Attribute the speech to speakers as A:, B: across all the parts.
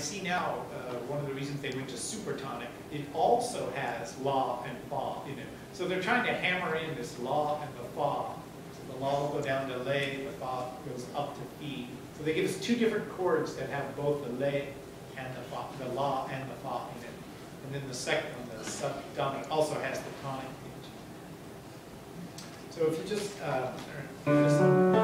A: see now one of the reasons they went to supertonic, it also has la and fa in it. So they're trying to hammer in this la and the fa. So the la will go down to lay, the fa goes up to fi. So they give us two different chords that have both the lay and the fa, the la and the fa in it. And then the second one, the subdominant, also has the tonic pitch. So if you just turn this on.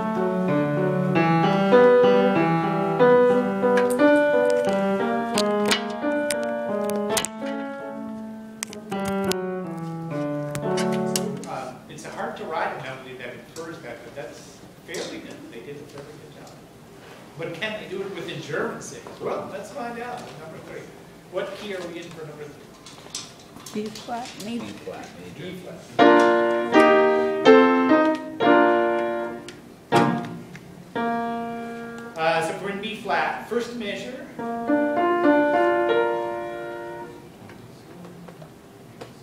A: But can they do it within German 6? Well, let's find out. Number 3. What key are we in for number 3?
B: B flat major.
C: B flat major.
A: B flat. So if we're in B flat, first measure.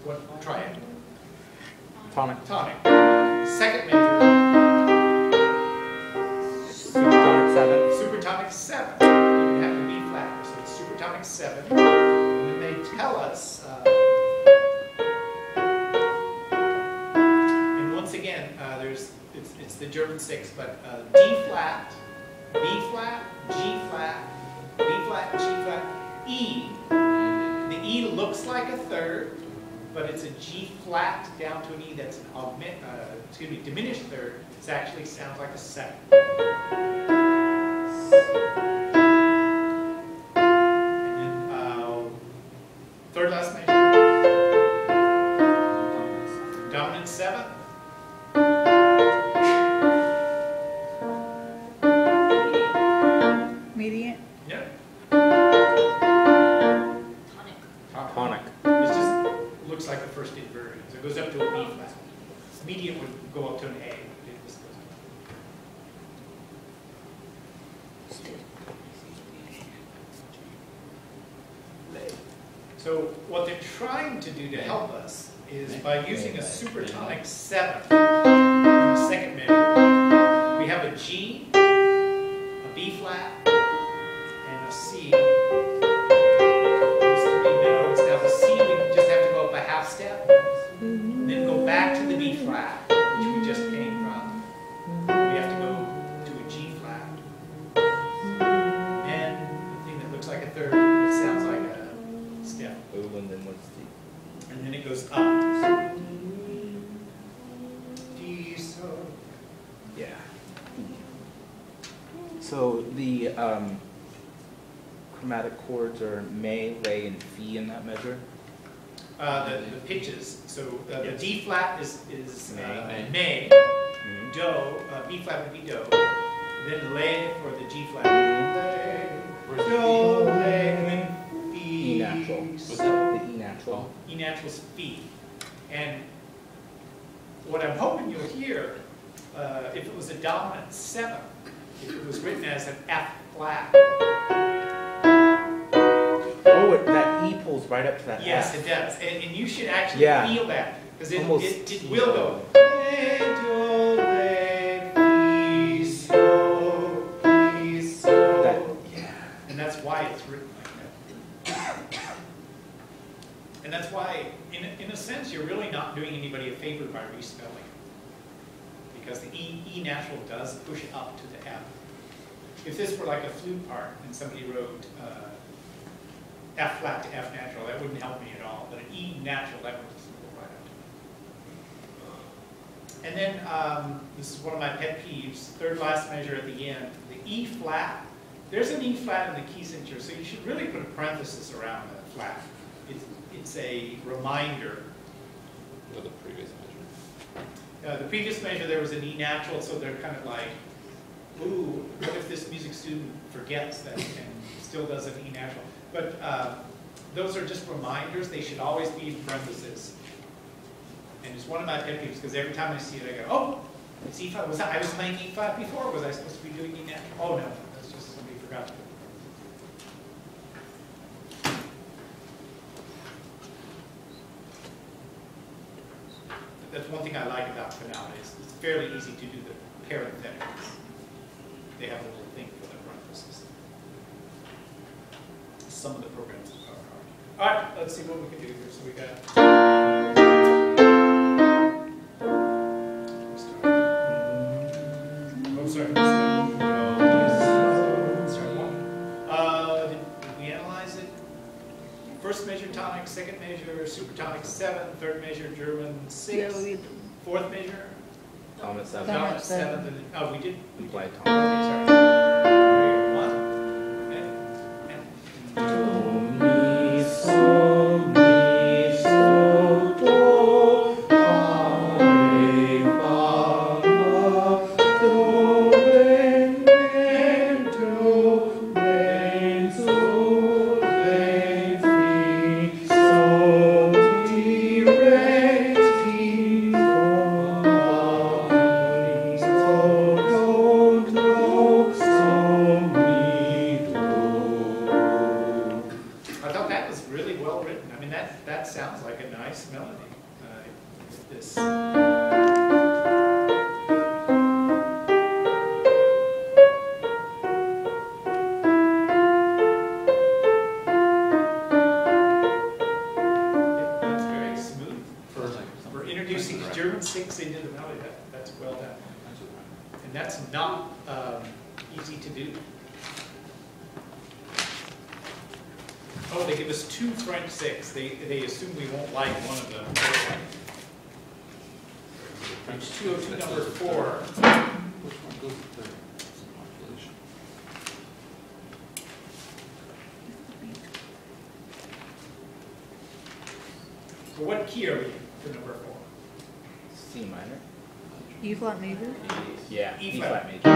A: What? Try it.
C: Tonic.
A: Tonic. Second measure. Supertonic 7. You can have a B flat, so it's supertonic 7. And then they tell us, and once again, it's the German 6, but D flat, B flat, G flat, B flat, G flat, E. The E looks like a third, but it's a G flat down to an E that's an diminished third. It actually sounds like a second. And then third last measure. Dominant 7.
B: Median.
A: Yep.
C: Tonic.
A: It just looks like the first inversion. So it goes up to a B flat. Median would go up to an A. So what they're trying to do to help us is by using a supertonic 7 in the second measure, we have a G, a B flat, and a C. Those 3 notes. Now the C, we just have to go up a half step, and then go back to the B flat, which we just came from. We have to go to a G flat. Then the thing that looks like a third, it sounds like a step.
C: Oh, and then what's the?
A: And then it goes up. D, so.
C: Yeah. So the chromatic chords are may, lay, and fi in that measure.
A: The pitches. So the D flat is
C: May.
A: May. Do. B flat would be do. Then lay for the G flat. Lay. Do, lay, and then
C: E natural.
A: So
C: The E natural.
A: E natural is fi. And what I'm hoping you'll hear, if it was a dominant 7, if it was written as an F flat.
C: Oh, that E pulls right up to that
A: Yes,
C: F.
A: it does. And you should actually feel that. Because it will go. Re, do, re, mi, so, mi, so. And that's why it's written like that. And that's why, in a sense, you're really not doing anybody a favor by respelling it. Because the E natural does push up to the F. If this were like a flute part and somebody wrote F flat to F natural, that wouldn't help me at all. But an E natural, that would just go right up. And then, this is one of my pet peeves, third last measure at the end, the E flat. There's an E flat in the key signature, so you should really put a parenthesis around the flat. It's a reminder.
D: Or the previous measure.
A: The previous measure, there was an E natural, so they're kind of like, ooh, what if this music student forgets that and still does an E natural? But those are just reminders. They should always be in parentheses. And it's one of my pet peeves, because every time I see it, I go, oh, it's E flat. I was playing E flat before. Was I supposed to be doing E natural? Oh, no, that's just somebody forgot to do it. That's one thing I like about Finale. It's fairly easy to do the parenthetics. They have a little thing for the parentheses. some of the programs are hard. All right, let's see what we can do here. So we got. Oh, sorry. Did we analyze it? First measure tonic, second measure supertonic 7, third measure German 6,
B: Yeah,
A: fourth measure
C: Tonic 7.
B: Tonic
A: 7, and oh, we did.
C: We play
A: Okay,
C: tonic.
A: sorry. Here we go. 1. And
C: Do, mi, so, do, fa, re, fa, la, do, re, do, re, so, re, fi, so, ti, re, ti, fa, so, do, do, so, mi, do.
A: I thought that was really well written. I mean, that sounds like a nice melody. This. It's very smooth for introducing the German 6 into the melody. That's well done. And that's not easy to do. Oh, they give us 2 French 6. They assume we won't like one of them. Page 202, number 4.
D: Which one goes with the population?
A: So what key are we in for number 4?
C: C minor.
B: E flat major.
C: Yeah,
A: E
C: E
A: flat.
C: flat major.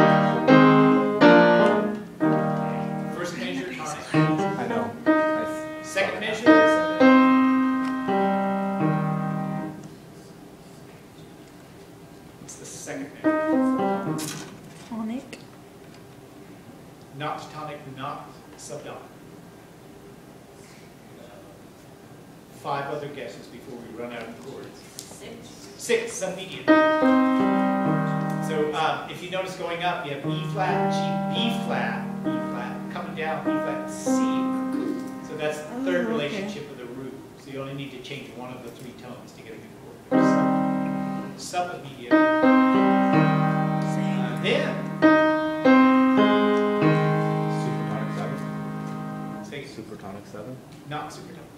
A: First measure tonic.
C: I know.
A: Second measure. It's the second measure.
B: Tonic.
A: Not tonic, not subdominant. 5 other guesses before we run out of chords. 6, submedian. So if you notice going up, you have E flat, G, B flat, E flat, coming down, E flat, C. So that's the third
B: okay.
A: relationship of the root. So you only need to change one of the 3 tones to get a good chord. Submedian.
B: Same.
A: Then,
C: Supertonic 7.
A: say
C: Supertonic 7.
A: not supertone.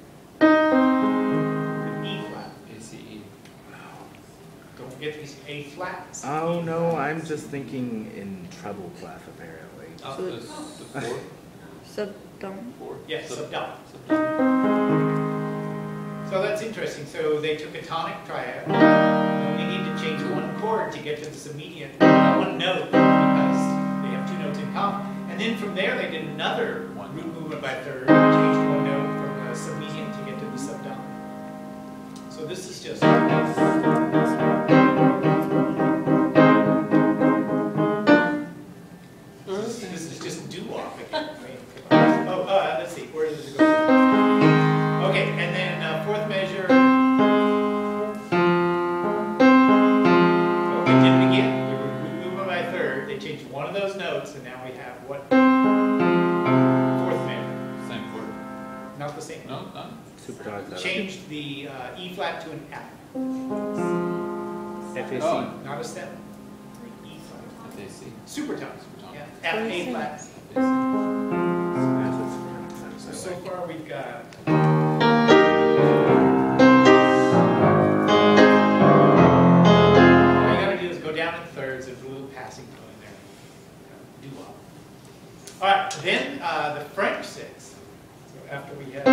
A: E flat.
D: ACE.
A: Don't forget these A flats.
C: Oh no, I'm just thinking in treble clef apparently.
D: The fourth?
B: Subdominant.
D: Fourth?
A: Yes, subdominant.
D: Subdominant.
A: So that's interesting. So they took a tonic triad. You only need to change one chord to get to the submedian, one note, because they have 2 notes in common. And then from there they did another root movement by third, changed one note from the submedian to get to the subdominant. So this is just. This is just doo-wop again. Let's see. Where does it go? Okay, and then 4th measure. Oh, they did it again. We were moving by third. They changed one of those notes, and now we have what? 4th measure.
D: Same chord.
A: Not the same.
D: No, none.
C: Supertonic 7.
A: Changed the E flat to an F.
C: FAC.
D: Oh.
A: Not a 7. E flat.
D: FAC.
A: Supertone.
D: Supertone.
A: Yeah. F, A flat. So far we've got. All you gotta do is go down in thirds. There's a little passing tone in there. Doo-wop. All right. Then the French 6. So after we have.